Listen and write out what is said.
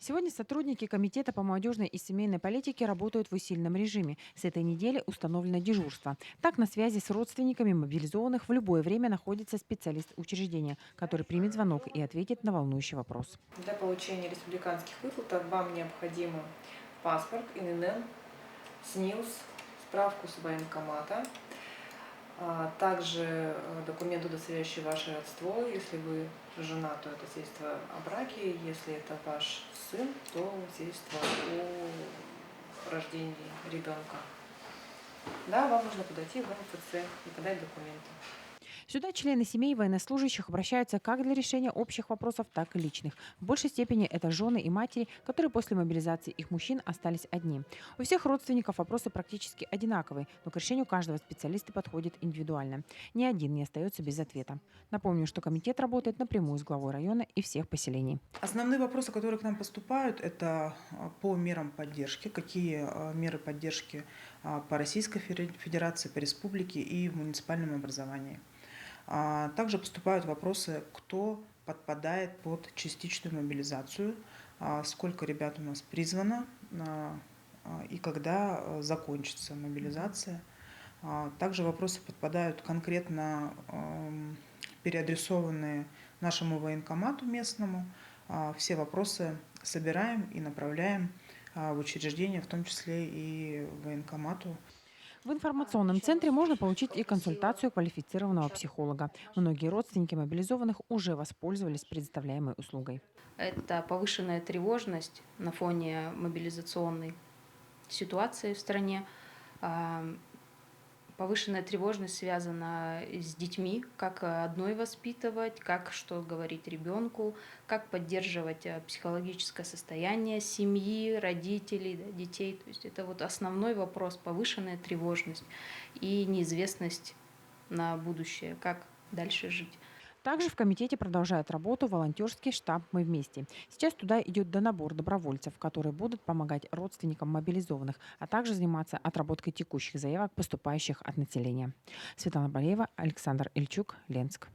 Сегодня сотрудники Комитета по молодежной и семейной политике работают в усиленном режиме. С этой недели установлено дежурство. Так, на связи с родственниками мобилизованных в любое время находится специалист учреждения, который примет звонок и ответит на волнующий вопрос. Для получения республиканских выплат вам необходимы паспорт, ИНН, СНИЛС, справку с военкомата, также документ, удостоверяющий ваше родство. Если вы жена, то это свидетельство о браке. Если это ваш сын, то свидетельство о рождении ребенка. Да, вам нужно подойти в МФЦ и подать документы. Сюда члены семей военнослужащих обращаются как для решения общих вопросов, так и личных. В большей степени это жены и матери, которые после мобилизации их мужчин остались одни. У всех родственников вопросы практически одинаковые, но к решению каждого специалиста подходит индивидуально. Ни один не остается без ответа. Напомню, что комитет работает напрямую с главой района и всех поселений. Основные вопросы, которые к нам поступают, это по мерам поддержки, какие меры поддержки по Российской Федерации, по республике и в муниципальном образовании. Также поступают вопросы, кто подпадает под частичную мобилизацию, сколько ребят у нас призвано и когда закончится мобилизация. Также вопросы подпадают конкретно переадресованные нашему военкомату местному. Все вопросы собираем и направляем в учреждения, в том числе и военкомату. В информационном центре можно получить и консультацию квалифицированного психолога. Многие родственники мобилизованных уже воспользовались предоставляемой услугой. Это повышенная тревожность на фоне мобилизационной ситуации в стране. Повышенная тревожность связана с детьми, как одной воспитывать, как что говорить ребенку, как поддерживать психологическое состояние семьи, родителей, да, детей. То есть это вот основной вопрос, повышенная тревожность и неизвестность на будущее, как дальше жить. Также в комитете продолжает работу волонтерский штаб «Мы вместе». Сейчас туда идет донабор добровольцев, которые будут помогать родственникам мобилизованных, а также заниматься отработкой текущих заявок, поступающих от населения. Светлана Болеева, Александр Ильчук, Ленск.